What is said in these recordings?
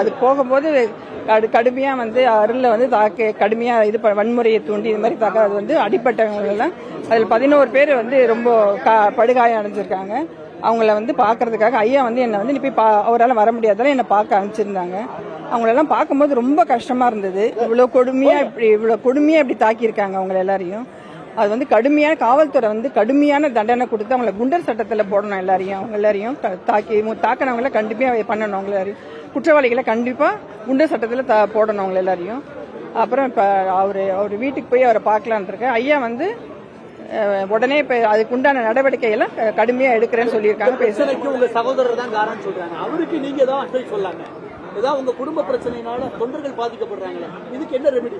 அது போகும்போது கடுமையா அருள்ல கடுமையா இது வன்முறையை தூண்டி இது மாதிரி தாக்க அது அடிப்பட்டவங்க எல்லாம் அதில் 11 பேர் ரொம்ப படுகாயம் அடைஞ்சிருக்காங்க. அவங்கள பாக்குறதுக்காக ஐயா என்ன நீ போய் அவரால் வர முடியாதால என்ன பார்க்க அனுப்பிச்சிருந்தாங்க. அவங்களெல்லாம் பார்க்கும்போது ரொம்ப கஷ்டமா இருந்தது. இவ்வளவு கொடுமையா இப்படி தாக்கியிருக்காங்க அவங்க எல்லாரையும். அது கடுமையான காவல்துறை கடுமையான தண்டனை கொடுத்து அவங்களை குண்டர் சட்டத்துல போடணும். அவங்க எல்லாரையும் தாக்கினவங்கள கண்டிப்பா பண்ணணும். அவங்க எல்லாரையும் குற்றவாளிகளை கண்டிப்பா குண்டர் சட்டத்துல போடணும் அவங்க எல்லாரையும். அப்புறம் இப்ப அவரு வீட்டுக்கு போய் அவரை பார்க்கலான் இருக்கேன். ஐயா உடனே இப்ப அதுக்கு உண்டான நடவடிக்கை எல்லாம் கடுமையா எடுக்கிறேன்னு சொல்லியிருக்காங்க. உங்க சகோதரர் தான் காரணம் சொல்றாங்க. அவருக்கு நீங்க தான் சொல்லாங்க. ஏதாவது உங்க குடும்ப பிரச்சனைனால தொண்டர்கள் பாதிக்கப்படுறாங்களே, இதுக்கு என்ன ரெமெடி?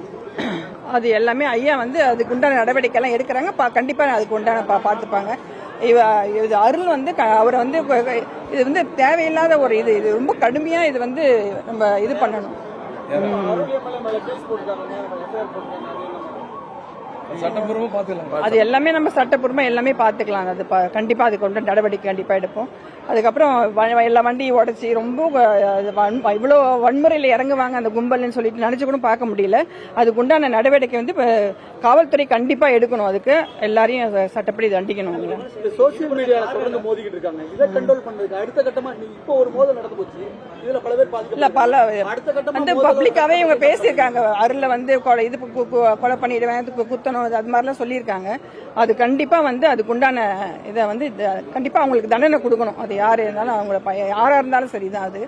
அது எல்லாமே ஐயா அதுக்கு உண்டான நடவடிக்கை எல்லாம் எடுக்கிறாங்க. கண்டிப்பா அதுக்கு உண்டான பாத்துப்பாங்க. அருள் அவரை இது தேவையில்லாத ஒரு இது ரொம்ப கடுமையா இது நம்ம இது பண்ணணும். அது எல்லாமே நம்ம சட்டப்பூர்வமா எல்லாமே பாத்துக்கலாம். அது கண்டிப்பா அதுக்கு நடவடிக்கை கண்டிப்பா எடுப்போம். அதுக்கப்புறம் எல்லா வண்டியை உடைச்சி ரொம்ப இவ்வளவு வன்முறையில இறங்குவாங்க அந்த கும்பல்னு சொல்லிட்டு நினைச்சு கூட பார்க்க முடியல. அதுக்கு உண்டான நடவடிக்கை காவல்துறை கண்டிப்பா எடுக்கணும். அதுக்கு எல்லாரையும் சட்டப்படி தண்டிக்கணும். சோசியல் மீடியால தொடர்ந்து மோதிக்கிட்டு இருக்காங்க. இதை கண்ட்ரோல் பண்றதுக்கு அடுத்த கட்டமா இப்போ ஒரு மோதல் நடந்து போச்சு. இதுல பல பேர் பாதிக்கப்பட்டாங்க. பப்ளிக்காவே இவங்க பேசியிருக்காங்க. அருள்ல இது கொலை பண்ணிடுவேன் குத்தணும் அது மாதிரிலாம் சொல்லியிருக்காங்க. அது கண்டிப்பா அதுக்கு உண்டான இதை கண்டிப்பா அவங்களுக்கு தண்டனை கொடுக்கணும். அது யாரு இருந்தாலும் அவங்கள யாரா இருந்தாலும் சரிதான் அது.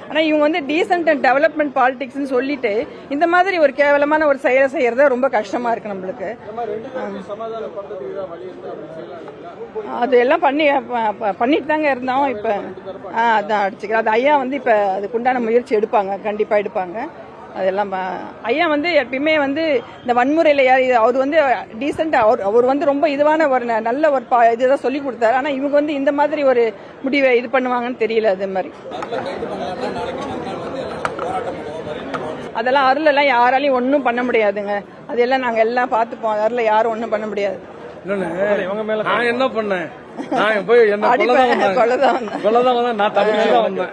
ஆனா இவங்க டீசென்ட் அண்ட் டெவலப்மெண்ட் பாலிடிக்ஸ் சொல்லிட்டு இந்த மாதிரி ஒரு கேவலமான ஒரு செயலை செய்யறத ரொம்ப கஷ்டமா இருக்கு நம்மளுக்கு. அது எல்லாம் பண்ணிட்டு தாங்க இருந்தோம். இப்ப அதான் அடிச்சுக்கிறேன். அது ஐயா இப்ப அதுக்கு உண்டான முயற்சி எடுப்பாங்க, கண்டிப்பா எடுப்பாங்க. அதெல்லாம் ஐயா எப்பயுமே இந்த வன்முறையில அவர் டீசென்டா அவர் ரொம்ப இதுவான ஒரு நல்ல ஒரு இதுதான் சொல்லி கொடுத்தாரு. ஆனா இவங்க இந்த மாதிரி ஒரு முடிவை இது பண்ணுவாங்கன்னு தெரியல. அது மாதிரி அதெல்லாம் அருள் எல்லாம் யாராலையும் ஒன்னும் பண்ண முடியாதுங்க. அதெல்லாம் நாங்க எல்லாம் பாத்துப்போம். அருள யாரும் ஒன்னும் பண்ண முடியாது. நான் என்ன பண்ணேன்? நான் போய் என்ன கொள்ளதான் நான் தப்பிச்சுதான் வந்தேன்.